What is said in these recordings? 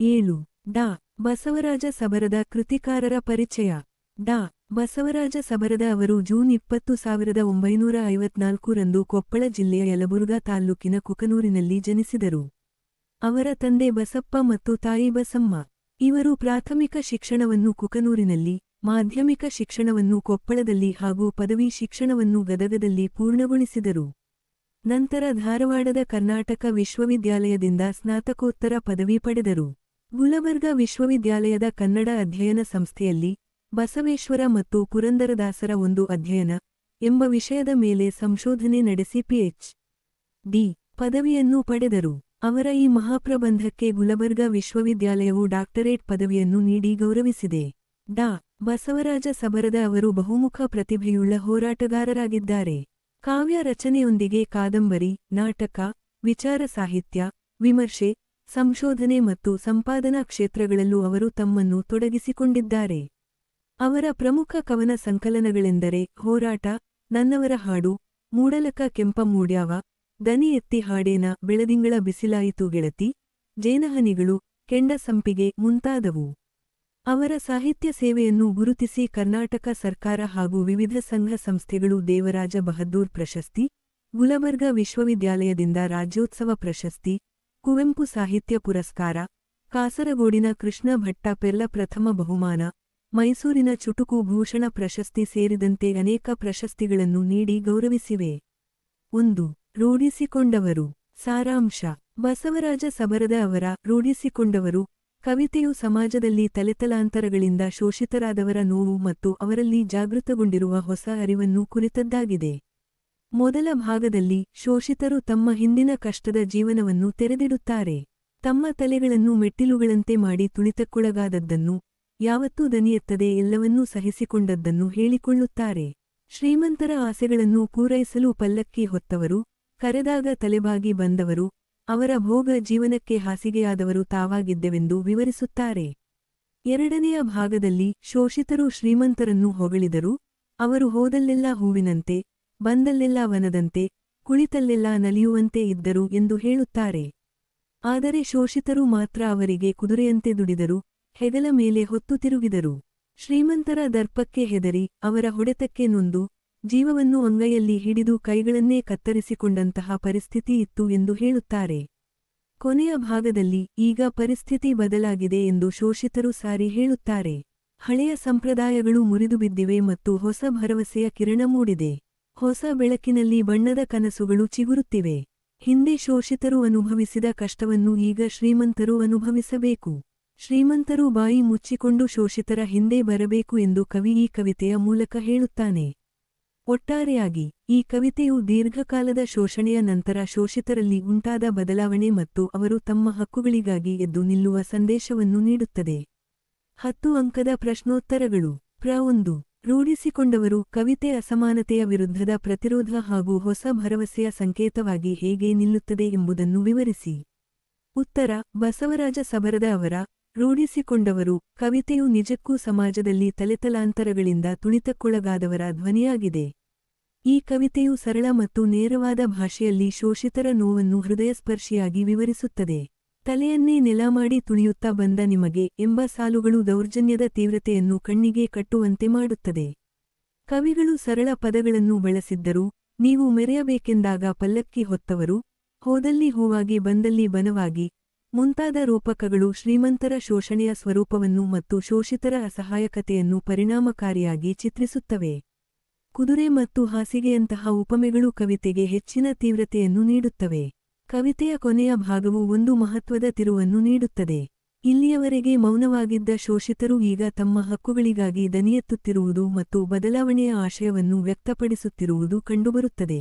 7. ಡಾ. ಬಸವರಾಜ ಸಬರದ ಕೃತಿಕಾರರ ಪರಿಚಯ. ಡಾ. ಬಸವರಾಜ ಸಬರದ ಅವರು ಜೂನ್ 20, 1954 ರಂದು ಕೊಪ್ಪಳ ಜಿಲ್ಲೆಯ ಯಲಬುರ್ಗಾ ತಾಲ್ಲೂಕಿನ ಕುಕನೂರಿನಲ್ಲಿ ಜನಿಸಿದರು. ಅವರ ತಂದೆ ಬಸಪ್ಪ ಮತ್ತು ತಾಯಿ ಬಸಮ್ಮ. ಇವರು ಪ್ರಾಥಮಿಕ ಶಿಕ್ಷಣವನ್ನು ಕುಕನೂರಿನಲ್ಲಿ, ಮಾಧ್ಯಮಿಕ ಶಿಕ್ಷಣವನ್ನು ಕೊಪ್ಪಳದಲ್ಲಿ ಹಾಗೂ ಪದವಿ ಶಿಕ್ಷಣವನ್ನು ಗದಗದಲ್ಲಿ ಪೂರ್ಣಗೊಳಿಸಿದರು. ನಂತರ ಧಾರವಾಡದ ಕರ್ನಾಟಕ ವಿಶ್ವವಿದ್ಯಾಲಯದಿಂದ ಸ್ನಾತಕೋತ್ತರ ಪದವಿ ಪಡೆದರು. ಗುಲಬರ್ಗಾ ವಿಶ್ವವಿದ್ಯಾಲಯದ ಕನ್ನಡ ಅಧ್ಯಯನ ಸಂಸ್ಥೆಯಲ್ಲಿ ಬಸವೇಶ್ವರ ಮತ್ತು ಪುರಂದರದಾಸರ ಒಂದು ಅಧ್ಯಯನ ಎಂಬ ವಿಷಯದ ಮೇಲೆ ಸಂಶೋಧನೆ ನಡೆಸಿ ಪಿಎಚ್.ಡಿ. ಪದವಿಯನ್ನು ಪಡೆದರು. ಅವರ ಈ ಮಹಾಪ್ರಬಂಧಕ್ಕೆ ಗುಲಬರ್ಗಾ ವಿಶ್ವವಿದ್ಯಾಲಯವು ಡಾಕ್ಟರೇಟ್ ಪದವಿಯನ್ನು ನೀಡಿ ಗೌರವಿಸಿದೆ. ಡಾ. ಬಸವರಾಜ ಸಬರದ ಅವರು ಬಹುಮುಖ ಪ್ರತಿಭೆಯುಳ್ಳ ಹೋರಾಟಗಾರರಾಗಿದ್ದಾರೆ. ಕಾವ್ಯ ರಚನೆಯೊಂದಿಗೆ ಕಾದಂಬರಿ, ನಾಟಕ, ವಿಚಾರ ಸಾಹಿತ್ಯ, ವಿಮರ್ಶೆ, ಸಂಶೋಧನೆ ಮತ್ತು ಸಂಪಾದನಾ ಕ್ಷೇತ್ರಗಳಲ್ಲೂ ಅವರು ತಮ್ಮನ್ನು ತೊಡಗಿಸಿಕೊಂಡಿದ್ದಾರೆ. ಅವರ ಪ್ರಮುಖ ಕವನ ಸಂಕಲನಗಳೆಂದರೆ ಹೋರಾಟ, ನನ್ನವರ ಹಾಡು, ಮೂಡಲಕ ಕೆಂಪ ಮೂಡ್ಯಾವ, ದನಿ ಎತ್ತಿ ಹಾಡೇನ, ಬೆಳದಿಂಗಳ ಬಿಸಿಲಾಯಿತು ಗೆಳತಿ, ಜೇನಹನಿಗಳು, ಕೆಂಡ ಸಂಪಿಗೆ ಮುಂತಾದವು. ಅವರ ಸಾಹಿತ್ಯ ಸೇವೆಯನ್ನು ಗುರುತಿಸಿ ಕರ್ನಾಟಕ ಸರ್ಕಾರ ಹಾಗೂ ವಿವಿಧ ಸಂಘ ಸಂಸ್ಥೆಗಳು ದೇವರಾಜ ಬಹದ್ದೂರ್ ಪ್ರಶಸ್ತಿ, ಗುಲಬರ್ಗಾ ವಿಶ್ವವಿದ್ಯಾಲಯದಿಂದ ರಾಜ್ಯೋತ್ಸವ ಪ್ರಶಸ್ತಿ, ಕುವೆಂಪು ಸಾಹಿತ್ಯ ಪುರಸ್ಕಾರ, ಕಾಸರಗೋಡಿನ ಕೃಷ್ಣ ಭಟ್ಟ ಪೆರ್ಲ ಪ್ರಥಮ ಬಹುಮಾನ, ಮೈಸೂರಿನ ಚುಟುಕು ಭೂಷಣ ಪ್ರಶಸ್ತಿ ಸೇರಿದಂತೆ ಅನೇಕ ಪ್ರಶಸ್ತಿಗಳನ್ನು ನೀಡಿ ಗೌರವಿಸಿವೆ. 1. ರೂಢಿಸಿಕೊಂಡವರು. ಸಾರಾಂಶ. ಬಸವರಾಜ ಸಬರದ ಅವರ ರೂಢಿಸಿಕೊಂಡವರು ಕವಿತೆಯು ಸಮಾಜದಲ್ಲಿ ತಲೆತಲಾಂತರಗಳಿಂದ ಶೋಷಿತರಾದವರ ನೋವು ಮತ್ತು ಅವರಲ್ಲಿ ಜಾಗೃತಗೊಂಡಿರುವ ಹೊಸ ಅರಿವನ್ನು ಕುರಿತದ್ದಾಗಿದೆ. ಮೊದಲ ಭಾಗದಲ್ಲಿ ಶೋಷಿತರು ತಮ್ಮ ಹಿಂದಿನ ಕಷ್ಟದ ಜೀವನವನ್ನು ತೆರೆದಿಡುತ್ತಾರೆ. ತಮ್ಮ ತಲೆಗಳನ್ನು ಮೆಟ್ಟಿಲುಗಳಂತೆ ಮಾಡಿ ತುಳಿತಕ್ಕೊಳಗಾದದ್ದನ್ನು, ಯಾವತ್ತೂ ದನಿಯೆತ್ತದೆ ಎಲ್ಲವನ್ನೂ ಸಹಿಸಿಕೊಂಡದ್ದನ್ನು ಹೇಳಿಕೊಳ್ಳುತ್ತಾರೆ. ಶ್ರೀಮಂತರ ಆಸೆಗಳನ್ನು ಪೂರೈಸಲು ಪಲ್ಲಕ್ಕಿ ಹೊತ್ತವರು, ಕರೆದಾಗ ತಲೆಬಾಗಿ ಬಂದವರು, ಅವರ ಭೋಗ ಜೀವನಕ್ಕೆ ಹಾಸಿಗೆಯಾದವರು ತಾವಾಗಿದ್ದೆವೆಂದು ವಿವರಿಸುತ್ತಾರೆ. ಎರಡನೆಯ ಭಾಗದಲ್ಲಿ ಶೋಷಿತರು ಶ್ರೀಮಂತರನ್ನು ಹೊಗಳಿದರು, ಅವರು ಹೋದಲ್ಲೆಲ್ಲ ಹೂವಿನಂತೆ, ಬಂದಲ್ಲೆಲ್ಲ ವನದಂತೆ, ಕುಳಿತಲ್ಲೆಲ್ಲ ನಲಿಯುವಂತೆ ಇದ್ದರು ಎಂದು ಹೇಳುತ್ತಾರೆ. ಆದರೆ ಶೋಷಿತರು ಮಾತ್ರ ಅವರಿಗೆ ಕುದುರೆಯಂತೆ ದುಡಿದರು, ಹೆಗಲ ಮೇಲೆ ಹೊತ್ತು ತಿರುಗಿದರು. ಶ್ರೀಮಂತರ ದರ್ಪಕ್ಕೆ ಹೆದರಿ, ಅವರ ಹೊಡೆತಕ್ಕೆ ನೊಂದು, ಜೀವವನ್ನು ಅಂಗೈಯಲ್ಲಿ ಹಿಡಿದು ಕೈಗಳನ್ನೇ ಕತ್ತರಿಸಿಕೊಂಡಂತಹ ಪರಿಸ್ಥಿತಿ ಇತ್ತು ಎಂದು ಹೇಳುತ್ತಾರೆ. ಕೊನೆಯ ಭಾಗದಲ್ಲಿ ಈಗ ಪರಿಸ್ಥಿತಿ ಬದಲಾಗಿದೆ ಎಂದು ಶೋಷಿತರು ಸಾರಿ ಹೇಳುತ್ತಾರೆ. ಹಳೆಯ ಸಂಪ್ರದಾಯಗಳು ಮುರಿದುಬಿದ್ದಿವೆ ಮತ್ತು ಹೊಸ ಭರವಸೆಯ ಕಿರಣ ಮೂಡಿದೆ. ಹೊಸ ಬೆಳಕಿನಲ್ಲಿ ಬಣ್ಣದ ಕನಸುಗಳು ಚಿಗುರುತ್ತಿವೆ. ಹಿಂದೆ ಶೋಷಿತರು ಅನುಭವಿಸಿದ ಕಷ್ಟವನ್ನು ಈಗ ಶ್ರೀಮಂತರು ಅನುಭವಿಸಬೇಕು. ಶ್ರೀಮಂತರು ಬಾಯಿ ಮುಚ್ಚಿಕೊಂಡು ಶೋಷಿತರ ಹಿಂದೆ ಬರಬೇಕು ಎಂದು ಕವಿ ಈ ಕವಿತೆಯ ಮೂಲಕ ಹೇಳುತ್ತಾನೆ. ಒಟ್ಟಾರೆಯಾಗಿ ಈ ಕವಿತೆಯು ದೀರ್ಘಕಾಲದ ಶೋಷಣೆಯ ನಂತರ ಶೋಷಿತರಲ್ಲಿ ಉಂಟಾದ ಬದಲಾವಣೆ ಮತ್ತು ಅವರು ತಮ್ಮ ಹಕ್ಕುಗಳಿಗಾಗಿ ಎದ್ದು ನಿಲ್ಲುವ ಸಂದೇಶವನ್ನು ನೀಡುತ್ತದೆ. 10 ಅಂಕದ ಪ್ರಶ್ನೋತ್ತರಗಳು. ಪ್ರ 1. ರೂಢಿಸಿಕೊಂಡವರು ಕವಿತೆ ಅಸಮಾನತೆಯ ವಿರುದ್ಧದ ಪ್ರತಿರೋಧ ಹಾಗೂ ಹೊಸ ಭರವಸೆಯ ಸಂಕೇತವಾಗಿ ಹೇಗೆ ನಿಲ್ಲುತ್ತದೆ ಎಂಬುದನ್ನು ವಿವರಿಸಿ. ಉತ್ತರ. ಬಸವರಾಜ ಸಬರದ ಅವರ ರೂಢಿಸಿಕೊಂಡವರು ಕವಿತೆಯು ನಿಜಕ್ಕೂ ಸಮಾಜದಲ್ಲಿ ತಲೆತಲಾಂತರಗಳಿಂದ ತುಳಿತಕ್ಕೊಳಗಾದವರ ಧ್ವನಿಯಾಗಿದೆ. ಈ ಕವಿತೆಯು ಸರಳ ಮತ್ತು ನೇರವಾದ ಭಾಷೆಯಲ್ಲಿ ಶೋಷಿತರ ನೋವನ್ನು ಹೃದಯಸ್ಪರ್ಶಿಯಾಗಿ ವಿವರಿಸುತ್ತದೆ. ತಲೆಯನ್ನೇ ನೆಲ ಮಾಡಿ ತುಳಿಯುತ್ತಾ ಬಂದ ನಿಮಗೆ ಎಂಬ ಸಾಲುಗಳು ದೌರ್ಜನ್ಯದ ತೀವ್ರತೆಯನ್ನು ಕಣ್ಣಿಗೆ ಕಟ್ಟುವಂತೆ ಮಾಡುತ್ತದೆ. ಕವಿಗಳು ಸರಳ ಪದಗಳನ್ನು ಬಳಸಿದ್ದರೂ, ನೀವು ಮೆರೆಯಬೇಕೆಂದಾಗ ಪಲ್ಲಕ್ಕಿ ಹೊತ್ತವರು, ಹೋದಲ್ಲಿ ಹೂವಾಗಿ ಬಂದಲ್ಲಿ ಬನವಾಗಿ ಮುಂತಾದ ರೂಪಕಗಳು ಶ್ರೀಮಂತರ ಶೋಷಣೆಯ ಸ್ವರೂಪವನ್ನು ಮತ್ತು ಶೋಷಿತರ ಅಸಹಾಯಕತೆಯನ್ನು ಪರಿಣಾಮಕಾರಿಯಾಗಿ ಚಿತ್ರಿಸುತ್ತವೆ. ಕುದುರೆ ಮತ್ತು ಹಾಸಿಗೆಯಂತಹ ಉಪಮೆಗಳು ಕವಿತೆಗೆ ಹೆಚ್ಚಿನ ತೀವ್ರತೆಯನ್ನು ನೀಡುತ್ತವೆ. ಕವಿತೆಯ ಕೊನೆಯ ಭಾಗವು ಒಂದು ಮಹತ್ವದ ತಿರುವನ್ನು ನೀಡುತ್ತದೆ. ಇಲ್ಲಿಯವರೆಗೆ ಮೌನವಾಗಿದ್ದ ಶೋಷಿತರು ಈಗ ತಮ್ಮ ಹಕ್ಕುಗಳಿಗಾಗಿ ದನಿಯೆತ್ತುತ್ತಿರುವುದು ಮತ್ತು ಬದಲಾವಣೆಯ ಆಶಯವನ್ನು ವ್ಯಕ್ತಪಡಿಸುತ್ತಿರುವುದು ಕಂಡುಬರುತ್ತದೆ.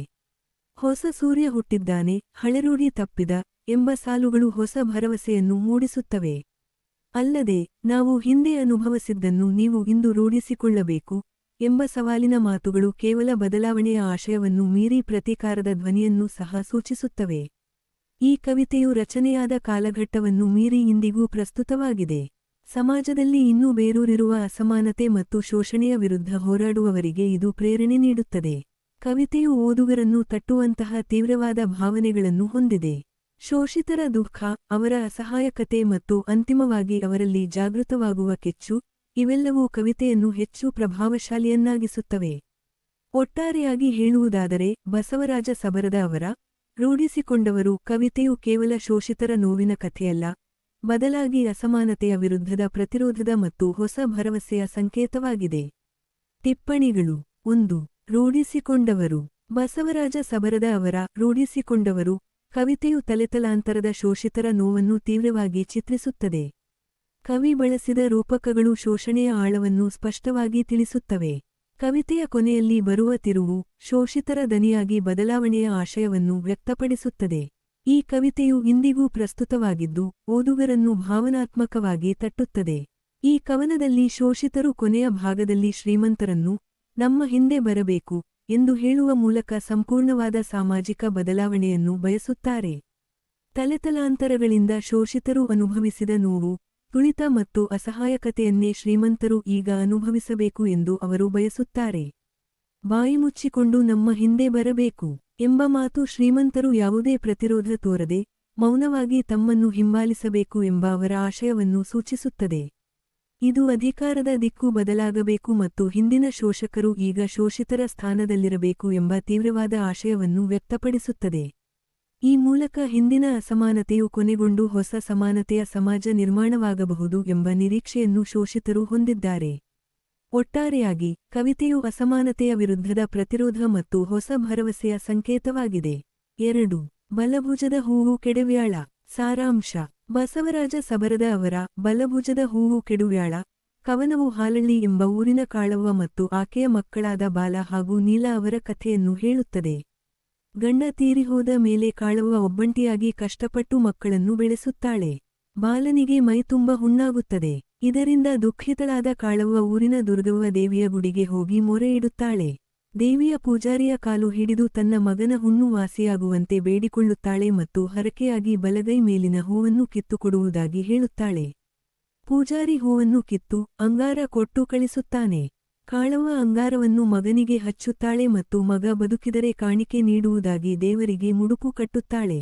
ಹೊಸ ಸೂರ್ಯ ಹುಟ್ಟಿದ್ದಾನೆ, ಹಳೆರೂಢಿ ತಪ್ಪಿದ ಎಂಬ ಸಾಲುಗಳು ಹೊಸ ಭರವಸೆಯನ್ನು ಮೂಡಿಸುತ್ತವೆ. ಅಲ್ಲದೆ, ನಾವು ಹಿಂದೆ ಅನುಭವಿಸಿದ್ದನ್ನು ನೀವು ಇಂದು ರೂಢಿಸಿಕೊಳ್ಳಬೇಕು ಎಂಬ ಸವಾಲಿನ ಮಾತುಗಳು ಕೇವಲ ಬದಲಾವಣೆಯ ಆಶಯವನ್ನು ಮೀರಿ ಪ್ರತೀಕಾರದ ಧ್ವನಿಯನ್ನು ಸಹ ಸೂಚಿಸುತ್ತವೆ. ಈ ಕವಿತೆಯು ರಚನೆಯಾದ ಕಾಲಘಟ್ಟವನ್ನು ಮೀರಿ ಇಂದಿಗೂ ಪ್ರಸ್ತುತವಾಗಿದೆ. ಸಮಾಜದಲ್ಲಿ ಇನ್ನೂ ಬೇರೂರಿರುವ ಅಸಮಾನತೆ ಮತ್ತು ಶೋಷಣೆಯ ವಿರುದ್ಧ ಹೋರಾಡುವವರಿಗೆ ಇದು ಪ್ರೇರಣೆ ನೀಡುತ್ತದೆ. ಕವಿತೆಯು ಓದುಗರನ್ನು ತಟ್ಟುವಂತಹ ತೀವ್ರವಾದ ಭಾವನೆಗಳನ್ನು ಹೊಂದಿದೆ. ಶೋಷಿತರ ದುಃಖ, ಅವರ ಅಸಹಾಯಕತೆ ಮತ್ತು ಅಂತಿಮವಾಗಿ ಅವರಲ್ಲಿ ಜಾಗೃತವಾಗುವ ಕೆಚ್ಚು, ಇವೆಲ್ಲವೂ ಕವಿತೆಯನ್ನು ಹೆಚ್ಚು ಪ್ರಭಾವಶಾಲಿಯನ್ನಾಗಿಸುತ್ತವೆ. ಒಟ್ಟಾರೆಯಾಗಿ ಹೇಳುವುದಾದರೆ ಬಸವರಾಜ ಸಬರದ ಅವರ ರೂಢಿಸಿಕೊಂಡವರು ಕವಿತೆಯು ಕೇವಲ ಶೋಷಿತರ ನೋವಿನ ಕಥೆಯಲ್ಲ, ಬದಲಾಗಿ ಅಸಮಾನತೆಯ ವಿರುದ್ಧದ ಪ್ರತಿರೋಧದ ಮತ್ತು ಹೊಸ ಭರವಸೆಯ ಸಂಕೇತವಾಗಿದೆ. ಟಿಪ್ಪಣಿಗಳು. 1. ರೂಢಿಸಿಕೊಂಡವರು. ಬಸವರಾಜ ಸಬರದ ಅವರ ರೂಢಿಸಿಕೊಂಡವರು ಕವಿತೆಯು ತಲೆತಲಾಂತರದ ಶೋಷಿತರ ನೋವನ್ನು ತೀವ್ರವಾಗಿ ಚಿತ್ರಿಸುತ್ತದೆ. ಕವಿ ಬಳಸಿದ ರೂಪಕಗಳು ಶೋಷಣೆಯ ಆಳವನ್ನು ಸ್ಪಷ್ಟವಾಗಿ ತಿಳಿಸುತ್ತವೆ. ಕವಿತೆಯ ಕೊನೆಯಲ್ಲಿ ಬರುವ ತಿರುವು ಶೋಷಿತರ ದನಿಯಾಗಿ ಬದಲಾವಣೆಯ ಆಶಯವನ್ನು ವ್ಯಕ್ತಪಡಿಸುತ್ತದೆ. ಈ ಕವಿತೆಯು ಇಂದಿಗೂ ಪ್ರಸ್ತುತವಾಗಿದ್ದು ಓದುಗರನ್ನು ಭಾವನಾತ್ಮಕವಾಗಿ ತಟ್ಟುತ್ತದೆ. ಈ ಕವನದಲ್ಲಿ ಶೋಷಿತರು ಕೊನೆಯ ಭಾಗದಲ್ಲಿ ಶ್ರೀಮಂತರನ್ನು ನಮ್ಮ ಹಿಂದೆ ಬರಬೇಕು ಎಂದು ಹೇಳುವ ಮೂಲಕ ಸಂಪೂರ್ಣವಾದ ಸಾಮಾಜಿಕ ಬದಲಾವಣೆಯನ್ನು ಬಯಸುತ್ತಾರೆ. ತಲೆತಲಾಂತರಗಳಿಂದ ಶೋಷಿತರು ಅನುಭವಿಸಿದ ನೋವು, ತುಳಿತ ಮತ್ತು ಅಸಹಾಯಕತೆಯನ್ನೇ ಶ್ರೀಮಂತರು ಈಗ ಅನುಭವಿಸಬೇಕು ಎಂದು ಅವರು ಬಯಸುತ್ತಾರೆ. ಬಾಯಿಮುಚ್ಚಿಕೊಂಡು ನಮ್ಮ ಹಿಂದೆ ಬರಬೇಕು ಎಂಬ ಮಾತು ಶ್ರೀಮಂತರು ಯಾವುದೇ ಪ್ರತಿರೋಧ ತೋರದೆ ಮೌನವಾಗಿ ತಮ್ಮನ್ನು ಹಿಂಬಾಲಿಸಬೇಕು ಎಂಬ ಅವರ ಆಶಯವನ್ನು ಸೂಚಿಸುತ್ತದೆ. ಇದು ಅಧಿಕಾರದ ದಿಕ್ಕು ಬದಲಾಗಬೇಕು ಮತ್ತು ಹಿಂದಿನ ಶೋಷಕರು ಈಗ ಶೋಷಿತರ ಸ್ಥಾನದಲ್ಲಿರಬೇಕು ಎಂಬ ತೀವ್ರವಾದ ಆಶಯವನ್ನು ವ್ಯಕ್ತಪಡಿಸುತ್ತದೆ. ಈ ಮೂಲಕ ಹಿಂದಿನ ಅಸಮಾನತೆಯು ಕೊನೆಗೊಂಡು ಹೊಸ ಸಮಾನತೆಯ ಸಮಾಜ ನಿರ್ಮಾಣವಾಗಬಹುದು ಎಂಬ ನಿರೀಕ್ಷೆಯನ್ನು ಶೋಷಿತರು ಹೊಂದಿದ್ದಾರೆ. ಒಟ್ಟಾರೆಯಾಗಿ ಕವಿತೆಯು ಅಸಮಾನತೆಯ ವಿರುದ್ಧದ ಪ್ರತಿರೋಧ ಮತ್ತು ಹೊಸ ಭರವಸೆಯ ಸಂಕೇತವಾಗಿದೆ. 2. ಬಲಭುಜದ ಹೂವು ಕೆಡವ್ಯಾಳ. ಸಾರಾಂಶ. ಬಸವರಾಜ ಸಬರದ ಅವರ ಬಲಭುಜದ ಹೂವು ಕೆಡುವ್ಯಾಳ ಕವನವು ಹಾಲಳ್ಳಿ ಎಂಬ ಊರಿನ ಕಾಳವ್ವ ಮತ್ತು ಆಕೆಯ ಮಕ್ಕಳಾದ ಬಾಲ ಹಾಗೂ ನೀಲ ಅವರ ಕಥೆಯನ್ನು ಹೇಳುತ್ತದೆ. ಗಂಡ ತೀರಿಹೋದ ಮೇಲೆ ಕಾಳವ್ವ ಒಬ್ಬಂಟಿಯಾಗಿ ಕಷ್ಟಪಟ್ಟು ಮಕ್ಕಳನ್ನು ಬೆಳೆಸುತ್ತಾಳೆ. ಬಾಲನಿಗೆ ಮೈತುಂಬ ಹುಣ್ಣಾಗುತ್ತದೆ. ಇದರಿಂದ ದುಃಖಿತಳಾದ ಕಾಳವ್ವ ಊರಿನ ದುರ್ಗವ್ವ ದೇವಿಯ ಗುಡಿಗೆ ಹೋಗಿ ಮೊರೆಯಿಡುತ್ತಾಳೆ. ದೇವಿಯ ಪೂಜಾರಿಯ ಕಾಲು ಹಿಡಿದು ತನ್ನ ಮಗನ ಹುಣ್ಣು ವಾಸಿಯಾಗುವಂತೆ ಬೇಡಿಕೊಳ್ಳುತ್ತಾಳೆ ಮತ್ತು ಹರಕೆಯಾಗಿ ಬಲಗೈ ಮೇಲಿನ ಹೂವನ್ನು ಕಿತ್ತುಕೊಡುವುದಾಗಿ ಹೇಳುತ್ತಾಳೆ. ಪೂಜಾರಿ ಹೂವನ್ನು ಕಿತ್ತು ಅಂಗಾರ ಕೊಟ್ಟು ಕಳಿಸುತ್ತಾನೆ. ಕಾಳವ್ವ ಅಂಗಾರವನ್ನು ಮಗನಿಗೆ ಹಚ್ಚುತ್ತಾಳೆ ಮತ್ತು ಮಗ ಬದುಕಿದರೆ ಕಾಣಿಕೆ ನೀಡುವುದಾಗಿ ದೇವರಿಗೆ ಮುಡುಪು ಕಟ್ಟುತ್ತಾಳೆ.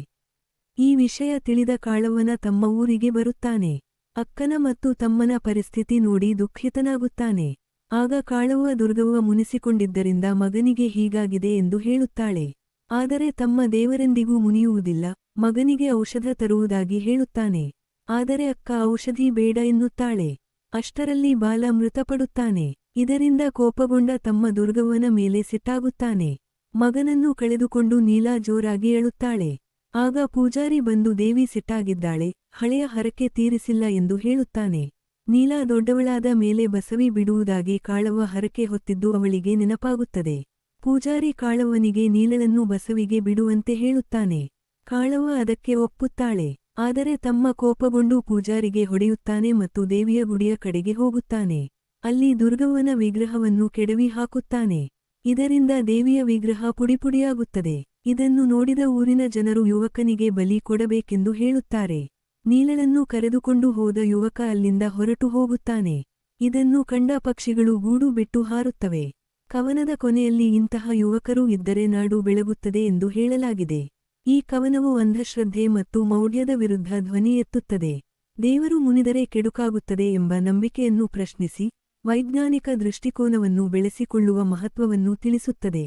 ಈ ವಿಷಯ ತಿಳಿದ ಕಾಳವ್ವನ ತಮ್ಮ ಊರಿಗೆ ಬರುತ್ತಾನೆ. ಅಕ್ಕನ ಮತ್ತು ತಮ್ಮನ ಪರಿಸ್ಥಿತಿ ನೋಡಿ ದುಃಖಿತನಾಗುತ್ತಾನೆ. ಆಗ ಕಾಳವ್ವ ದುರ್ಗವ್ವ ಮುನಿಸಿಕೊಂಡಿದ್ದರಿಂದ ಮಗನಿಗೆ ಹೀಗಾಗಿದೆ ಎಂದು ಹೇಳುತ್ತಾಳೆ. ಆದರೆ ತಮ್ಮ ದೇವರೆಂದಿಗೂ ಮುನಿಯುವುದಿಲ್ಲ, ಮಗನಿಗೆ ಔಷಧ ತರುವುದಾಗಿ ಹೇಳುತ್ತಾನೆ. ಆದರೆ ಅಕ್ಕ ಔಷಧಿ ಬೇಡ ಎನ್ನುತ್ತಾಳೆ. ಅಷ್ಟರಲ್ಲಿ ಬಾಲ ಮೃತಪಡುತ್ತಾನೆ. ಇದರಿಂದ ಕೋಪಗೊಂಡ ತಮ್ಮ ದುರ್ಗವ್ವನ ಮೇಲೆ ಸಿಟ್ಟಾಗುತ್ತಾನೆ. ಮಗನನ್ನು ಕಳೆದುಕೊಂಡು ನೀಲಾ ಜೋರಾಗಿ ಅಳುತ್ತಾಳೆ. ಆಗ ಪೂಜಾರಿ ಬಂದು ದೇವಿ ಸಿಟ್ಟಾಗಿದ್ದಾಳೆ, ಹಳೆಯ ಹರಕೆ ತೀರಿಸಿಲ್ಲ ಎಂದು ಹೇಳುತ್ತಾನೆ. ನೀಲಾ ದೊಡ್ಡವಳಾದ ಮೇಲೆ ಬಸವಿ ಬಿಡುವುದಾಗಿ ಕಾಳವ್ವ ಹರಕೆ ಹೊತ್ತಿದ್ದು ಅವಳಿಗೆ ನೆನಪಾಗುತ್ತದೆ. ಪೂಜಾರಿ ಕಾಳವ್ವನಿಗೆ ನೀಲಳನ್ನು ಬಸವಿಗೆ ಬಿಡುವಂತೆ ಹೇಳುತ್ತಾನೆ. ಕಾಳವ್ವ ಅದಕ್ಕೆ ಒಪ್ಪುತ್ತಾಳೆ. ಆದರೆ ತಮ್ಮ ಕೋಪಗೊಂಡು ಪೂಜಾರಿಗೆ ಹೊಡೆಯುತ್ತಾನೆ ಮತ್ತು ದೇವಿಯ ಗುಡಿಯ ಕಡೆಗೆ ಹೋಗುತ್ತಾನೆ. ಅಲ್ಲಿ ದುರ್ಗವ್ವನ ವಿಗ್ರಹವನ್ನು ಕೆಡವಿ ಹಾಕುತ್ತಾನೆ. ಇದರಿಂದ ದೇವಿಯ ವಿಗ್ರಹ ಪುಡಿಪುಡಿಯಾಗುತ್ತದೆ. ಇದನ್ನು ನೋಡಿದ ಊರಿನ ಜನರು ಯುವಕನಿಗೆ ಬಲಿ ಕೊಡಬೇಕೆಂದು ಹೇಳುತ್ತಾರೆ. ನೀಲಳನ್ನು ಕರೆದುಕೊಂಡು ಹೋದ ಯುವಕ ಅಲ್ಲಿಂದ ಹೊರಟು ಹೋಗುತ್ತಾನೆ. ಇದನ್ನು ಕಂಡ ಪಕ್ಷಿಗಳು ಗೂಡು ಬಿಟ್ಟು ಹಾರುತ್ತವೆ. ಕವನದ ಕೊನೆಯಲ್ಲಿ ಇಂತಹ ಯುವಕರು ಇದ್ದರೆ ನಾಡು ಬೆಳಗುತ್ತದೆ ಎಂದು ಹೇಳಲಾಗಿದೆ. ಈ ಕವನವು ಅಂಧಶ್ರದ್ಧೆ ಮತ್ತು ಮೌಢ್ಯದ ವಿರುದ್ಧ ಧ್ವನಿ ಎತ್ತುತ್ತದೆ. ದೇವರು ಮುನಿದರೆ ಕೆಡುಕಾಗುತ್ತದೆ ಎಂಬ ನಂಬಿಕೆಯನ್ನು ಪ್ರಶ್ನಿಸಿ ವೈಜ್ಞಾನಿಕ ದೃಷ್ಟಿಕೋನವನ್ನು ಬೆಳೆಸಿಕೊಳ್ಳುವ ಮಹತ್ವವನ್ನು ತಿಳಿಸುತ್ತದೆ.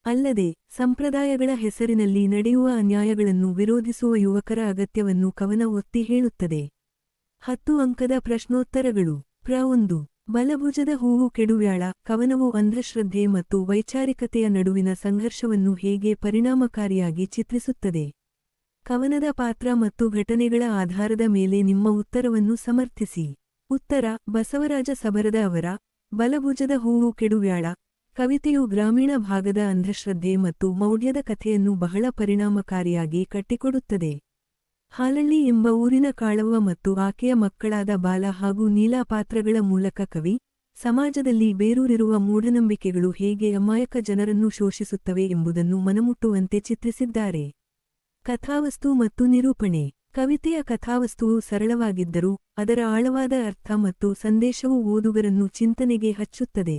ಅಲ್ಲದೆ ಸಂಪ್ರದಾಯಗಳ ಹೆಸರಿನಲ್ಲಿ ನಡೆಯುವ ಅನ್ಯಾಯಗಳನ್ನು ವಿರೋಧಿಸುವ ಯುವಕರ ಅಗತ್ಯವನ್ನು ಕವನ ಒತ್ತಿ ಹೇಳುತ್ತದೆ. 10 ಅಂಕದ ಪ್ರಶ್ನೋತ್ತರಗಳು. ಪ್ರ 1. ಬಲಭುಜದ ಹೂವು ಕೆಡುವ್ಯಾಳ ಕವನವು ಅಂಧಶ್ರದ್ಧೆ ಮತ್ತು ವೈಚಾರಿಕತೆಯ ನಡುವಿನ ಸಂಘರ್ಷವನ್ನು ಹೇಗೆ ಪರಿಣಾಮಕಾರಿಯಾಗಿ ಚಿತ್ರಿಸುತ್ತದೆ. ಕವನದ ಪಾತ್ರ ಮತ್ತು ಘಟನೆಗಳ ಆಧಾರದ ಮೇಲೆ ನಿಮ್ಮ ಉತ್ತರವನ್ನು ಸಮರ್ಥಿಸಿ. ಉತ್ತರ: ಬಸವರಾಜ ಸಬರದ ಅವರ ಬಲಭುಜದ ಹೂವು ಕೆಡುವ್ಯಾಳ ಕವಿತೆಯು ಗ್ರಾಮೀಣ ಭಾಗದ ಅಂಧಶ್ರದ್ಧೆ ಮತ್ತು ಮೌಢ್ಯದ ಕಥೆಯನ್ನು ಬಹಳ ಪರಿಣಾಮಕಾರಿಯಾಗಿ ಕಟ್ಟಿಕೊಡುತ್ತದೆ. ಹಾಲಳ್ಳಿ ಎಂಬ ಊರಿನ ಕಾಳವ್ವ ಮತ್ತು ಆಕೆಯ ಮಕ್ಕಳಾದ ಬಾಲ ಹಾಗೂ ನೀಲಾ ಪಾತ್ರಗಳ ಮೂಲಕ ಕವಿ ಸಮಾಜದಲ್ಲಿ ಬೇರೂರಿರುವ ಮೂಢನಂಬಿಕೆಗಳು ಹೇಗೆ ಅಮಾಯಕ ಜನರನ್ನು ಶೋಷಿಸುತ್ತವೆ ಎಂಬುದನ್ನು ಮನಮುಟ್ಟುವಂತೆ ಚಿತ್ರಿಸಿದ್ದಾರೆ. ಕಥಾವಸ್ತು ಮತ್ತು ನಿರೂಪಣೆ. ಕವಿತೆಯ ಕಥಾವಸ್ತುವು ಸರಳವಾಗಿದ್ದರೂ ಅದರ ಆಳವಾದ ಅರ್ಥ ಮತ್ತು ಸಂದೇಶವು ಓದುಗರನ್ನು ಚಿಂತನೆಗೆ ಹಚ್ಚುತ್ತದೆ.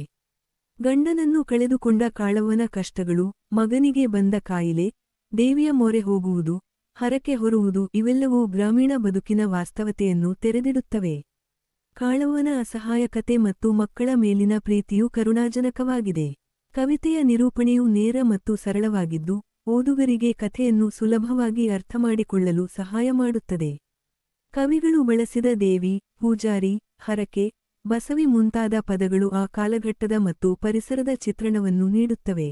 ಗಂಡನನ್ನು ಕಳೆದುಕೊಂಡ ಕಾಳವ್ವನ ಕಷ್ಟಗಳು, ಮಗನಿಗೆ ಬಂದ ಕಾಯಿಲೆ, ದೇವಿಯ ಮೊರೆ ಹೋಗುವುದು, ಹರಕೆ ಹೊರುವುದು ಇವೆಲ್ಲವೂ ಗ್ರಾಮೀಣ ಬದುಕಿನ ವಾಸ್ತವತೆಯನ್ನು ತೆರೆದಿಡುತ್ತವೆ. ಕಾಳವ್ವನ ಅಸಹಾಯಕತೆ ಮತ್ತು ಮಕ್ಕಳ ಮೇಲಿನ ಪ್ರೀತಿಯು ಕರುಣಾಜನಕವಾಗಿದೆ. ಕವಿತೆಯ ನಿರೂಪಣೆಯು ನೇರ ಮತ್ತು ಸರಳವಾಗಿದ್ದು, ಓದುಗರಿಗೆ ಕಥೆಯನ್ನು ಸುಲಭವಾಗಿ ಅರ್ಥಮಾಡಿಕೊಳ್ಳಲು ಸಹಾಯ ಮಾಡುತ್ತದೆ. ಕವಿಗಳು ಬಳಸಿದ ದೇವಿ, ಪೂಜಾರಿ, ಹರಕೆ, ಬಸವಿ ಮುಂತಾದ ಪದಗಳು ಆ ಕಾಲಘಟ್ಟದ ಮತ್ತು ಪರಿಸರದ ಚಿತ್ರಣವನ್ನು ನೀಡುತ್ತವೆ.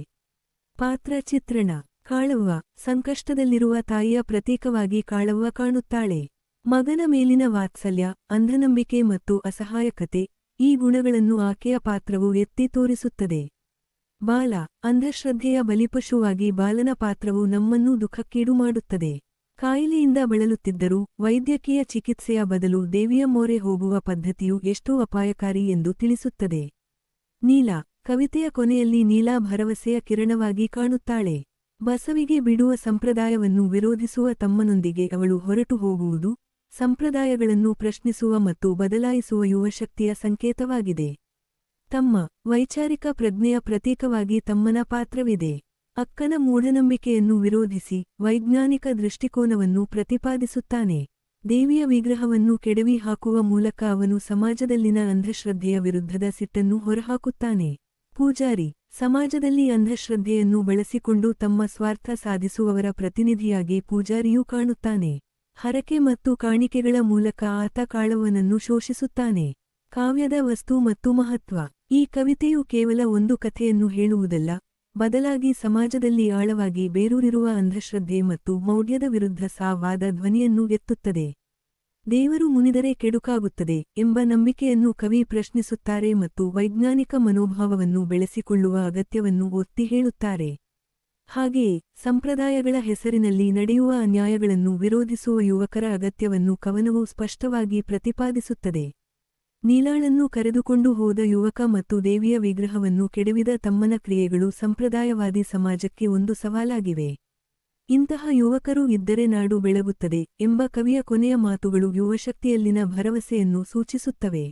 ಪಾತ್ರ ಚಿತ್ರಣ. ಕಾಳವ್ವ ಸಂಕಷ್ಟದಲ್ಲಿರುವ ತಾಯಿಯ ಪ್ರತೀಕವಾಗಿ ಕಾಳವ್ವ ಕಾಣುತ್ತಾಳೆ. ಮಗನ ಮೇಲಿನ ವಾತ್ಸಲ್ಯ, ಅಂಧನಂಬಿಕೆ ಮತ್ತು ಅಸಹಾಯಕತೆ, ಈ ಗುಣಗಳನ್ನು ಆಕೆಯ ಪಾತ್ರವು ಎತ್ತಿ ತೋರಿಸುತ್ತದೆ. ಬಾಲ ಅಂಧಶ್ರದ್ಧೆಯ ಬಲಿಪಶುವಾಗಿ ಬಾಲನ ಪಾತ್ರವು ನಮ್ಮನ್ನು ದುಃಖಕ್ಕೀಡು ಮಾಡುತ್ತದೆ. ಕಾಯಿಲೆಯಿಂದ ಬಳಲುತ್ತಿದ್ದರೂ ವೈದ್ಯಕೀಯ ಚಿಕಿತ್ಸೆಯ ಬದಲು ದೇವಿಯ ಮೊರೆ ಹೋಗುವ ಪದ್ಧತಿಯು ಎಷ್ಟೋ ಅಪಾಯಕಾರಿ ಎಂದು ತಿಳಿಸುತ್ತದೆ. ನೀಲ ಕವಿತೆಯ ಕೊನೆಯಲ್ಲಿ ನೀಲಾ ಭರವಸೆಯ ಕಿರಣವಾಗಿ ಕಾಣುತ್ತಾಳೆ. ಬಸವಿಗೆ ಬಿಡುವ ಸಂಪ್ರದಾಯವನ್ನು ವಿರೋಧಿಸುವ ತಮ್ಮನೊಂದಿಗೆ ಅವಳು ಹೊರಟು ಹೋಗುವುದು, ಸಂಪ್ರದಾಯಗಳನ್ನು ಪ್ರಶ್ನಿಸುವ ಮತ್ತು ಬದಲಾಯಿಸುವ ಯುವಶಕ್ತಿಯ ಸಂಕೇತವಾಗಿದೆ. ತಮ್ಮ ವೈಚಾರಿಕ ಪ್ರಜ್ಞೆಯ ಪ್ರತೀಕವಾಗಿ ತಮ್ಮನ ಪಾತ್ರವಿದೆ. ಅಕ್ಕನ ಮೂಢನಂಬಿಕೆಯನ್ನು ವಿರೋಧಿಸಿ ವೈಜ್ಞಾನಿಕ ದೃಷ್ಟಿಕೋನವನ್ನು ಪ್ರತಿಪಾದಿಸುತ್ತಾನೆ. ದೇವಿಯ ವಿಗ್ರಹವನ್ನು ಕೆಡವಿ ಹಾಕುವ ಮೂಲಕ ಅವನು ಸಮಾಜದಲ್ಲಿನ ಅಂಧಶ್ರದ್ಧೆಯ ವಿರುದ್ಧದ ಸಿಟ್ಟನ್ನು ಹೊರಹಾಕುತ್ತಾನೆ. ಪೂಜಾರಿ ಸಮಾಜದಲ್ಲಿ ಅಂಧಶ್ರದ್ಧೆಯನ್ನು ಬಳಸಿಕೊಂಡು ತಮ್ಮ ಸ್ವಾರ್ಥ ಸಾಧಿಸುವವರ ಪ್ರತಿನಿಧಿಯಾಗಿ ಪೂಜಾರಿಯೂ ಕಾಣುತ್ತಾನೆ. ಹರಕೆ ಮತ್ತು ಕಾಣಿಕೆಗಳ ಮೂಲಕ ಆತ ಕಾಳವ್ವನನ್ನು ಶೋಷಿಸುತ್ತಾನೆ. ಕಾವ್ಯದ ವಸ್ತು ಮತ್ತು ಮಹತ್ವ. ಈ ಕವಿತೆಯು ಕೇವಲ ಒಂದು ಕಥೆಯನ್ನು ಹೇಳುವುದಲ್ಲ, ಬದಲಾಗಿ ಸಮಾಜದಲ್ಲಿ ಆಳವಾಗಿ ಬೇರೂರಿರುವ ಅಂಧಶ್ರದ್ಧೆ ಮತ್ತು ಮೌಢ್ಯದ ವಿರುದ್ಧ ಸಾವಾದ ಧ್ವನಿಯನ್ನು ಎತ್ತುತ್ತದೆ. ದೇವರು ಮುನಿದರೆ ಕೆಡುಕಾಗುತ್ತದೆ ಎಂಬ ನಂಬಿಕೆಯನ್ನು ಕವಿ ಪ್ರಶ್ನಿಸುತ್ತಾರೆ ಮತ್ತು ವೈಜ್ಞಾನಿಕ ಮನೋಭಾವವನ್ನು ಬೆಳೆಸಿಕೊಳ್ಳುವ ಅಗತ್ಯವನ್ನು ಒತ್ತಿ ಹೇಳುತ್ತಾರೆ. ಹಾಗೆಯೇ ಸಂಪ್ರದಾಯಗಳ ಹೆಸರಿನಲ್ಲಿ ನಡೆಯುವ ಅನ್ಯಾಯಗಳನ್ನು ವಿರೋಧಿಸುವ ಯುವಕರ ಅಗತ್ಯವನ್ನು ಕವನವು ಸ್ಪಷ್ಟವಾಗಿ ಪ್ರತಿಪಾದಿಸುತ್ತದೆ. ನೀಲಾಳನ್ನು ಕರೆದುಕೊಂಡು ಹೋದ ಯುವಕ ಮತ್ತು ದೇವಿಯ ವಿಗ್ರಹವನ್ನು ಕೆಡವಿದ ತಮ್ಮನ ಕ್ರಿಯೆಗಳು ಸಂಪ್ರದಾಯವಾದಿ ಸಮಾಜಕ್ಕೆ ಒಂದು ಸವಾಲಾಗಿವೆ. ಇಂತಹ ಯುವಕರು ಇದ್ದರೆ ನಾಡು ಬೆಳಗುತ್ತದೆ ಎಂಬ ಕವಿಯ ಕೊನೆಯ ಮಾತುಗಳು ಯುವಶಕ್ತಿಯಲ್ಲಿನ ಭರವಸೆಯನ್ನು ಸೂಚಿಸುತ್ತವೆ.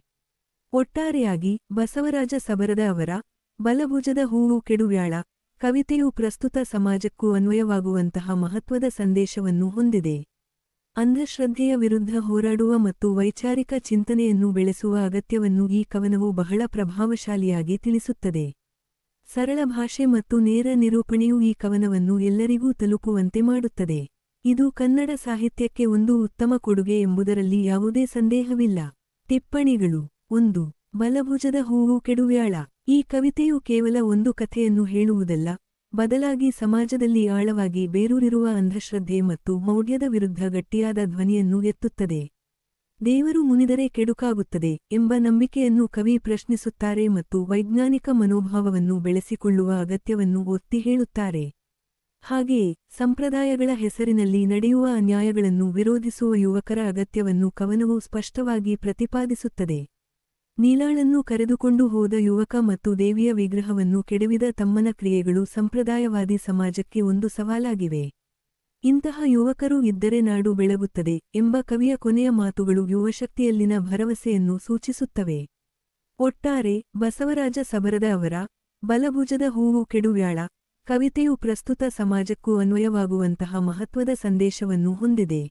ಒಟ್ಟಾರೆಯಾಗಿ ಬಸವರಾಜ ಸಬರದ ಅವರ ಬಲಭುಜದ ಹೂವು ಕೆಡುವ್ಯಾಳ ಕವಿತೆಯು ಪ್ರಸ್ತುತ ಸಮಾಜಕ್ಕೂ ಅನ್ವಯವಾಗುವಂತಹ ಮಹತ್ವದ ಸಂದೇಶವನ್ನು ಹೊಂದಿದೆ. ಅಂಧಶ್ರದ್ಧೆಯ ವಿರುದ್ಧ ಹೋರಾಡುವ ಮತ್ತು ವೈಚಾರಿಕ ಚಿಂತನೆಯನ್ನು ಬೆಳೆಸುವ ಅಗತ್ಯವನ್ನು ಈ ಕವನವು ಬಹಳ ಪ್ರಭಾವಶಾಲಿಯಾಗಿ ತಿಳಿಸುತ್ತದೆ. ಸರಳ ಭಾಷೆ ಮತ್ತು ನೇರ ನಿರೂಪಣೆಯು ಈ ಕವನವನ್ನು ಎಲ್ಲರಿಗೂ ತಲುಪುವಂತೆ ಮಾಡುತ್ತದೆ. ಇದು ಕನ್ನಡ ಸಾಹಿತ್ಯಕ್ಕೆ ಒಂದು ಉತ್ತಮ ಕೊಡುಗೆ ಎಂಬುದರಲ್ಲಿ ಯಾವುದೇ ಸಂದೇಹವಿಲ್ಲ. ಟಿಪ್ಪಣಿಗಳು. 1. ಬಲಭುಜದ ಹೂವು ಕೆಡುವ್ಯಾಳ. ಈ ಕವಿತೆಯು ಕೇವಲ ಒಂದು ಕಥೆಯನ್ನು ಹೇಳುವುದಲ್ಲ, ಬದಲಾಗಿ ಸಮಾಜದಲ್ಲಿ ಆಳವಾಗಿ ಬೇರೂರಿರುವ ಅಂಧಶ್ರದ್ಧೆ ಮತ್ತು ಮೌಢ್ಯದ ವಿರುದ್ಧ ಗಟ್ಟಿಯಾದ ಧ್ವನಿಯನ್ನು ಎತ್ತುತ್ತದೆ. ದೇವರು ಮುನಿದರೆ ಕೆಡುಕಾಗುತ್ತದೆ ಎಂಬ ನಂಬಿಕೆಯನ್ನು ಕವಿ ಪ್ರಶ್ನಿಸುತ್ತಾರೆ ಮತ್ತು ವೈಜ್ಞಾನಿಕ ಮನೋಭಾವವನ್ನು ಬೆಳೆಸಿಕೊಳ್ಳುವ ಅಗತ್ಯವನ್ನು ಒತ್ತಿ ಹೇಳುತ್ತಾರೆ. ಹಾಗೆಯೇ ಸಂಪ್ರದಾಯಗಳ ಹೆಸರಿನಲ್ಲಿ ನಡೆಯುವ ಅನ್ಯಾಯಗಳನ್ನು ವಿರೋಧಿಸುವ ಯುವಕರ ಅಗತ್ಯವನ್ನು ಕವನವು ಸ್ಪಷ್ಟವಾಗಿ ಪ್ರತಿಪಾದಿಸುತ್ತದೆ. ನೀಲಾಳನ್ನು ಕರೆದುಕೊಂಡು ಹೋದ ಯುವಕ ಮತ್ತು ದೇವಿಯ ವಿಗ್ರಹವನ್ನು ಕೆಡವಿದ ತಮ್ಮನ ಕ್ರಿಯೆಗಳು ಸಂಪ್ರದಾಯವಾದಿ ಸಮಾಜಕ್ಕೆ ಒಂದು ಸವಾಲಾಗಿವೆ. ಇಂತಹ ಯುವಕರು ಇದ್ದರೆ ನಾಡು ಬೆಳಗುತ್ತದೆ ಎಂಬ ಕವಿಯ ಕೊನೆಯ ಮಾತುಗಳು ಯುವಶಕ್ತಿಯಲ್ಲಿನ ಭರವಸೆಯನ್ನು ಸೂಚಿಸುತ್ತವೆ. ಒಟ್ಟಾರೆ ಬಸವರಾಜ ಸಬರದ ಅವರ ಬಲಭುಜದ ಹೂವು ಕೆಡುವ್ಯಾಳ ಕವಿತೆಯು ಪ್ರಸ್ತುತ ಸಮಾಜಕ್ಕೂ ಅನ್ವಯವಾಗುವಂತಹ ಮಹತ್ವದ ಸಂದೇಶವನ್ನು ಹೊಂದಿದೆ.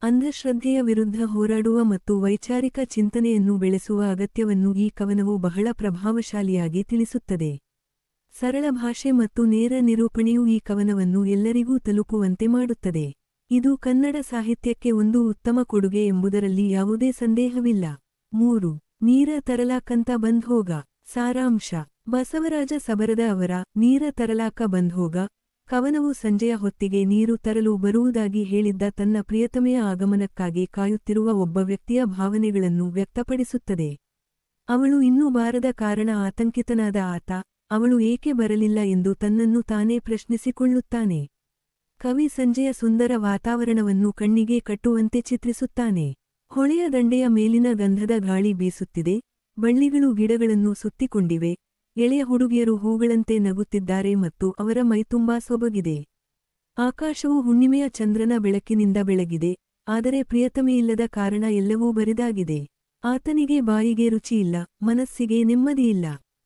ಅಂಧಶ್ರದ್ಧೆಯ ವಿರುದ್ಧ ಹೋರಾಡುವ ಮತ್ತು ವೈಚಾರಿಕ ಚಿಂತನೆಯನ್ನು ಬೆಳೆಸುವ ಅಗತ್ಯವನ್ನು ಈ ಕವನವು ಬಹಳ ಪ್ರಭಾವಶಾಲಿಯಾಗಿ ತಿಳಿಸುತ್ತದೆ. ಸರಳ ಭಾಷೆ ಮತ್ತು ನೇರ ನಿರೂಪಣೆಯು ಈ ಕವನವನ್ನು ಎಲ್ಲರಿಗೂ ತಲುಪುವಂತೆ ಮಾಡುತ್ತದೆ. ಇದು ಕನ್ನಡ ಸಾಹಿತ್ಯಕ್ಕೆ ಒಂದು ಉತ್ತಮ ಕೊಡುಗೆ ಎಂಬುದರಲ್ಲಿ ಯಾವುದೇ ಸಂದೇಹವಿಲ್ಲ. 3. ನೀರ ತರಲಾಕಂತ ಬಂದ್ಹೋಗ. ಸಾರಾಂಶ. ಬಸವರಾಜ ಸಬರದ ಅವರ ನೀರ ತರಲಾಕ ಬಂದ್ಹೋಗ ಕವನವು ಸಂಜೆಯ ಹೊತ್ತಿಗೆ ನೀರು ತರಲು ಬರುವುದಾಗಿ ಹೇಳಿದ್ದ ತನ್ನ ಪ್ರಿಯತಮೆಯ ಆಗಮನಕ್ಕಾಗಿ ಕಾಯುತ್ತಿರುವ ಒಬ್ಬ ವ್ಯಕ್ತಿಯ ಭಾವನೆಗಳನ್ನು ವ್ಯಕ್ತಪಡಿಸುತ್ತದೆ. ಅವಳು ಇನ್ನೂ ಬಾರದ ಕಾರಣ ಆತಂಕಿತನಾದ ಆತ, ಅವಳು ಏಕೆ ಬರಲಿಲ್ಲ ಎಂದು ತನ್ನನ್ನು ತಾನೇ ಪ್ರಶ್ನಿಸಿಕೊಳ್ಳುತ್ತಾನೆ. ಕವಿ ಸಂಜೆಯ ಸುಂದರ ವಾತಾವರಣವನ್ನು ಕಣ್ಣಿಗೆ ಕಟ್ಟುವಂತೆ ಚಿತ್ರಿಸುತ್ತಾನೆ. ಹೊಳೆಯ ದಂಡೆಯ ಮೇಲಿನ ಗಂಧದ ಗಾಳಿ ಬೀಸುತ್ತಿದೆ, ಬಳ್ಳಿಗಳು ಗಿಡಗಳನ್ನು ಸುತ್ತಿಕೊಂಡಿವೆ, ಎಳೆಯ ಹುಡುಗಿಯರು ಹೂಗಳಂತೆ ನಗುತ್ತಿದ್ದಾರೆ ಮತ್ತು ಅವರ ಮೈತುಂಬಾ ಸೊಬಗಿದೆ. ಆಕಾಶವು ಹುಣ್ಣಿಮೆಯ ಚಂದ್ರನ ಬೆಳಕಿನಿಂದ ಬೆಳಗಿದೆ, ಆದರೆ ಪ್ರಿಯತಮೆಯಿಲ್ಲದ ಕಾರಣ ಎಲ್ಲವೂ ಬರಿದಾಗಿದೆ. ಆತನಿಗೆ ಬಾಯಿಗೆ ರುಚಿಯಿಲ್ಲ, ಮನಸ್ಸಿಗೆ ನೆಮ್ಮದಿಯಿಲ್ಲ.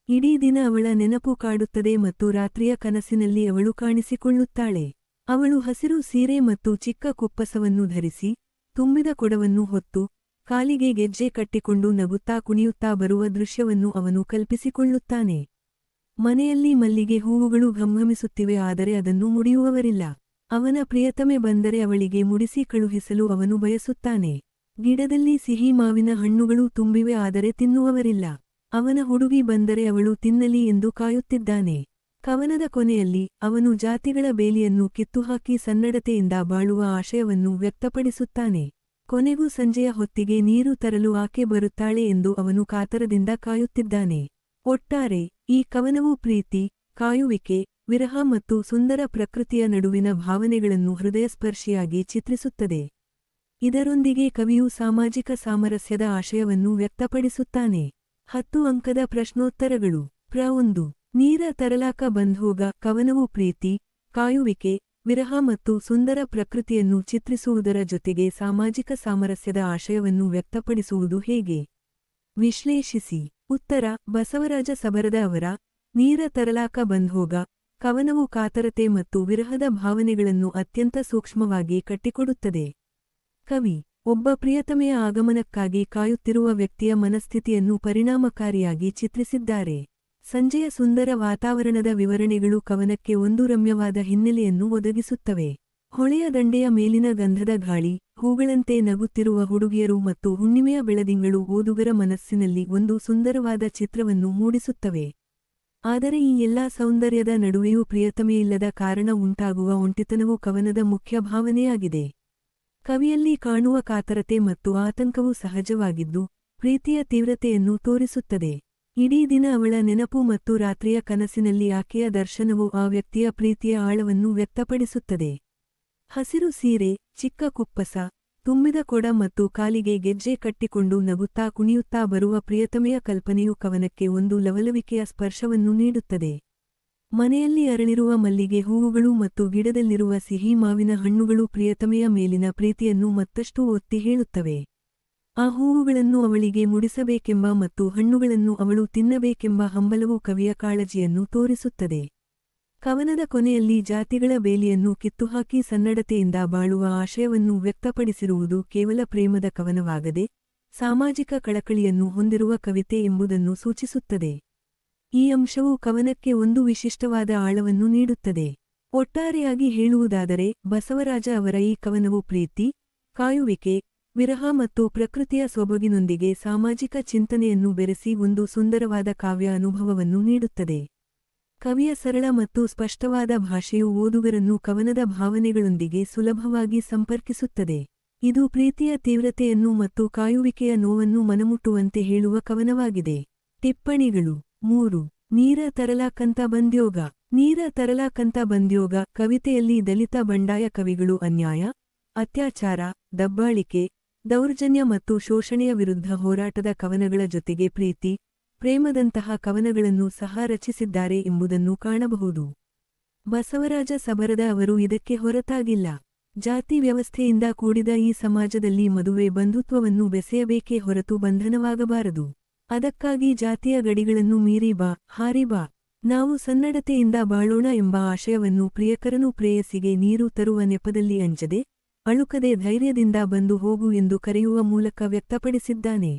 ಇಡೀ ದಿನ ಅವಳ ನೆನಪು ಕಾಡುತ್ತದೆ ಮತ್ತು ರಾತ್ರಿಯ ಕನಸಿನಲ್ಲಿ ಅವಳು ಕಾಣಿಸಿಕೊಳ್ಳುತ್ತಾಳೆ. ಅವಳು ಹಸಿರು ಸೀರೆ ಮತ್ತು ಚಿಕ್ಕ ಕುಪ್ಪಸವನ್ನು ಧರಿಸಿ ತುಂಬಿದ ಕೊಡವನ್ನು ಹೊತ್ತು ಕಾಲಿಗೆ ಗೆಜ್ಜೆ ಕಟ್ಟಿಕೊಂಡು ನಗುತ್ತಾ ಕುಣಿಯುತ್ತಾ ಬರುವ ದೃಶ್ಯವನ್ನು ಅವನು ಕಲ್ಪಿಸಿಕೊಳ್ಳುತ್ತಾನೆ. ಮನೆಯಲ್ಲಿ ಮಲ್ಲಿಗೆ ಹೂವುಗಳು ಘಮ್ಘಮಿಸುತ್ತಿವೆ, ಆದರೆ ಅದನ್ನು ಮುಡಿಯುವವರಿಲ್ಲ. ಅವನ ಪ್ರಿಯತಮೆ ಬಂದರೆ ಅವಳಿಗೆ ಮುಡಿಸಿ ಕಳುಹಿಸಲು ಅವನು ಬಯಸುತ್ತಾನೆ. ಗಿಡದಲ್ಲಿ ಸಿಹಿ ಮಾವಿನ ಹಣ್ಣುಗಳು ತುಂಬಿವೆ, ಆದರೆ ತಿನ್ನುವವರಿಲ್ಲ. ಅವನ ಹುಡುಗಿ ಬಂದರೆ ಅವಳು ತಿನ್ನಲಿ ಎಂದು ಕಾಯುತ್ತಿದ್ದಾನೆ. ಕವನದ ಕೊನೆಯಲ್ಲಿ ಅವನು ಜಾತಿಗಳ ಬೇಲಿಯನ್ನು ಕಿತ್ತುಹಾಕಿ ಸನ್ನಡತೆಯಿಂದ ಬಾಳುವ ಆಶಯವನ್ನು ವ್ಯಕ್ತಪಡಿಸುತ್ತಾನೆ. ಕೊನೆಗೂ ಸಂಜೆಯ ಹೊತ್ತಿಗೆ ನೀರು ತರಲು ಆಕೆ ಬರುತ್ತಾಳೆ ಎಂದು ಅವನು ಕಾತರದಿಂದ ಕಾಯುತ್ತಿದ್ದಾನೆ. ಒಟ್ಟಾರೆ ಈ ಕವನವು ಪ್ರೀತಿ, ಕಾಯುವಿಕೆ, ವಿರಹ ಮತ್ತು ಸುಂದರ ಪ್ರಕೃತಿಯ ನಡುವಿನ ಭಾವನೆಗಳನ್ನು ಹೃದಯಸ್ಪರ್ಶಿಯಾಗಿ ಚಿತ್ರಿಸುತ್ತದೆ. ಇದರೊಂದಿಗೆ ಕವಿಯು ಸಾಮಾಜಿಕ ಸಾಮರಸ್ಯದ ಆಶಯವನ್ನು ವ್ಯಕ್ತಪಡಿಸುತ್ತಾನೆ. 10 ಅಂಕದ ಪ್ರಶ್ನೋತ್ತರಗಳು. ಪ್ರ 1. ನೀರ ತರಲಾಕ ಬಂದ್ಹೋಗ ಕವನವು ಪ್ರೀತಿ, ಕಾಯುವಿಕೆ, ವಿರಹ ಮತ್ತು ಸುಂದರ ಪ್ರಕೃತಿಯನ್ನು ಚಿತ್ರಿಸುವುದರ ಜೊತೆಗೆ ಸಾಮಾಜಿಕ ಸಾಮರಸ್ಯದ ಆಶಯವನ್ನು ವ್ಯಕ್ತಪಡಿಸುವುದು ಹೇಗೆ? ವಿಶ್ಲೇಷಿಸಿ. ಉತ್ತರ: ಬಸವರಾಜ ಸಬರದ ಅವರ ನೀರ ತರಲಾಕ ಬಂದ್ಹೋಗ ಕವನವು ಕಾತರತೆ ಮತ್ತು ವಿರಹದ ಭಾವನೆಗಳನ್ನು ಅತ್ಯಂತ ಸೂಕ್ಷ್ಮವಾಗಿ ಕಟ್ಟಿಕೊಡುತ್ತದೆ. ಕವಿ ಒಬ್ಬ ಪ್ರಿಯತಮೆಯ ಆಗಮನಕ್ಕಾಗಿ ಕಾಯುತ್ತಿರುವ ವ್ಯಕ್ತಿಯ ಮನಸ್ಥಿತಿಯನ್ನು ಪರಿಣಾಮಕಾರಿಯಾಗಿ ಚಿತ್ರಿಸಿದ್ದಾರೆ. ಸಂಜೆಯ ಸುಂದರ ವಾತಾವರಣದ ವಿವರಣೆಗಳು ಕವನಕ್ಕೆ ಒಂದು ರಮ್ಯವಾದ ಹಿನ್ನೆಲೆಯನ್ನು ಒದಗಿಸುತ್ತವೆ. ಹೊಳೆಯ ದಂಡೆಯ ಮೇಲಿನ ಗಂಧದ ಗಾಳಿ, ಹೂಗಳಂತೆ ನಗುತ್ತಿರುವ ಹುಡುಗಿಯರು ಮತ್ತು ಹುಣ್ಣಿಮೆಯ ಬೆಳದಿಂಗಳು ಓದುಗರ ಮನಸ್ಸಿನಲ್ಲಿ ಒಂದು ಸುಂದರವಾದ ಚಿತ್ರವನ್ನು ಮೂಡಿಸುತ್ತವೆ. ಆದರೆ ಈ ಎಲ್ಲಾ ಸೌಂದರ್ಯದ ನಡುವೆಯೂ ಪ್ರಿಯತಮೆಯಿಲ್ಲದ ಕಾರಣ ಉಂಟಾಗುವ ಒಂಟಿತನವು ಕವನದ ಮುಖ್ಯ ಭಾವನೆಯಾಗಿದೆ. ಕವಿಯಲ್ಲಿ ಕಾಣುವ ಕಾತರತೆ ಮತ್ತು ಆತಂಕವು ಸಹಜವಾಗಿದ್ದು, ಪ್ರೀತಿಯ ತೀವ್ರತೆಯನ್ನು ತೋರಿಸುತ್ತದೆ. ಇಡೀ ದಿನ ಅವಳ ನೆನಪು ಮತ್ತು ರಾತ್ರಿಯ ಕನಸಿನಲ್ಲಿ ಆಕೆಯ ದರ್ಶನವು ಆ ವ್ಯಕ್ತಿಯ ಪ್ರೀತಿಯ ಆಳವನ್ನು ವ್ಯಕ್ತಪಡಿಸುತ್ತದೆ. ಹಸಿರು ಸೀರೆ, ಚಿಕ್ಕ ಕುಪ್ಪಸ, ತುಂಬಿದ ಕೊಡ ಮತ್ತು ಕಾಲಿಗೆ ಗೆಜ್ಜೆ ಕಟ್ಟಿಕೊಂಡು ನಗುತ್ತಾ ಕುಣಿಯುತ್ತಾ ಬರುವ ಪ್ರಿಯತಮೆಯ ಕಲ್ಪನೆಯು ಕವನಕ್ಕೆ ಒಂದು ಲವಲವಿಕೆಯ ಸ್ಪರ್ಶವನ್ನು ನೀಡುತ್ತದೆ. ಮನೆಯಲ್ಲಿ ಅರಳಿರುವ ಮಲ್ಲಿಗೆ ಹೂವುಗಳು ಮತ್ತು ಗಿಡದಲ್ಲಿರುವ ಸಿಹಿ ಮಾವಿನ ಹಣ್ಣುಗಳು ಪ್ರಿಯತಮೆಯ ಮೇಲಿನ ಪ್ರೀತಿಯನ್ನು ಮತ್ತಷ್ಟು ಒತ್ತಿ ಹೇಳುತ್ತವೆ. ಆ ಹೂವುಗಳನ್ನು ಅವಳಿಗೆ ಮುಡಿಸಬೇಕೆಂಬ ಮತ್ತು ಹಣ್ಣುಗಳನ್ನು ಅವಳು ತಿನ್ನಬೇಕೆಂಬ ಹಂಬಲವು ಕವಿಯ ಕಾಳಜಿಯನ್ನು ತೋರಿಸುತ್ತದೆ. ಕವನದ ಕೊನೆಯಲ್ಲಿ ಜಾತಿಗಳ ಬೇಲಿಯನ್ನು ಕಿತ್ತುಹಾಕಿ ಸನ್ನಡತೆಯಿಂದ ಬಾಳುವ ಆಶಯವನ್ನು ವ್ಯಕ್ತಪಡಿಸಿರುವುದು ಕೇವಲ ಪ್ರೇಮದ ಕವನವಾಗದೆ, ಸಾಮಾಜಿಕ ಕಳಕಳಿಯನ್ನು ಹೊಂದಿರುವ ಕವಿತೆ ಎಂಬುದನ್ನು ಸೂಚಿಸುತ್ತದೆ. ಈ ಅಂಶವು ಕವನಕ್ಕೆ ಒಂದು ವಿಶಿಷ್ಟವಾದ ಆಳವನ್ನು ನೀಡುತ್ತದೆ. ಒಟ್ಟಾರೆಯಾಗಿ ಹೇಳುವುದಾದರೆ, ಬಸವರಾಜ ಅವರ ಈ ಕವನವು ಪ್ರೀತಿ, ಕಾಯುವಿಕೆ, ವಿರಹ ಮತ್ತು ಪ್ರಕೃತಿಯ ಸೊಬಗಿನೊಂದಿಗೆ ಸಾಮಾಜಿಕ ಚಿಂತನೆಯನ್ನು ಬೆರೆಸಿ ಒಂದು ಸುಂದರವಾದ ಕಾವ್ಯ ಅನುಭವವನ್ನು ನೀಡುತ್ತದೆ. ಕವಿಯ ಸರಳ ಮತ್ತು ಸ್ಪಷ್ಟವಾದ ಭಾಷೆಯು ಓದುಗರನ್ನು ಕವನದ ಭಾವನೆಗಳೊಂದಿಗೆ ಸುಲಭವಾಗಿ ಸಂಪರ್ಕಿಸುತ್ತದೆ. ಇದು ಪ್ರೀತಿಯ ತೀವ್ರತೆಯನ್ನು ಮತ್ತು ಕಾಯುವಿಕೆಯ ನೋವನ್ನು ಮನಮುಟ್ಟುವಂತೆ ಹೇಳುವ ಕವನವಾಗಿದೆ. ಟಿಪ್ಪಣಿಗಳು. 3. ನೀರ ತರಲಾಕಂತ ಬಂದ್ಯೋಗ. ನೀರ ತರಲಾಕಂತ ಬಂದ್ಯೋಗ ಕವಿತೆಯಲ್ಲಿ ದಲಿತ ಬಂಡಾಯ ಕವಿಗಳು ಅನ್ಯಾಯ, ಅತ್ಯಾಚಾರ, ದಬ್ಬಾಳಿಕೆ, ದೌರ್ಜನ್ಯ ಮತ್ತು ಶೋಷಣೆಯ ವಿರುದ್ಧ ಹೋರಾಟದ ಕವನಗಳ ಜೊತೆಗೆ ಪ್ರೀತಿ, ಪ್ರೇಮದಂತಹ ಕವನಗಳನ್ನು ಸಹ ರಚಿಸಿದ್ದಾರೆ ಎಂಬುದನ್ನು ಕಾಣಬಹುದು. ಬಸವರಾಜ ಸಬರದ ಅವರು ಇದಕ್ಕೆ ಹೊರತಾಗಿಲ್ಲ. ಜಾತಿ ವ್ಯವಸ್ಥೆಯಿಂದ ಕೂಡಿದ ಈ ಸಮಾಜದಲ್ಲಿ ಮದುವೆ ಬಂಧುತ್ವವನ್ನು ಬೆಸೆಯಬೇಕೇ ಹೊರತು ಬಂಧನವಾಗಬಾರದು. ಅದಕ್ಕಾಗಿ ಜಾತಿಯ ಗಡಿಗಳನ್ನು ಮೀರಿ ಬಾ, ಹಾರಿ ಬಾ, ನಾವು ಸನ್ನಡತೆಯಿಂದ ಬಾಳೋಣ ಎಂಬ ಆಶಯವನ್ನು ಪ್ರಿಯಕರನು ಪ್ರೇಯಸಿಗೆ ನೀರು ತರುವ ನೆಪದಲ್ಲಿ ಅಂಜದೆ, ಅಳುಕದೆ ಧೈರ್ಯದಿಂದ ಬಂದು ಹೋಗು ಎಂದು ಕರೆಯುವ ಮೂಲಕ ವ್ಯಕ್ತಪಡಿಸಿದ್ದಾನೆ.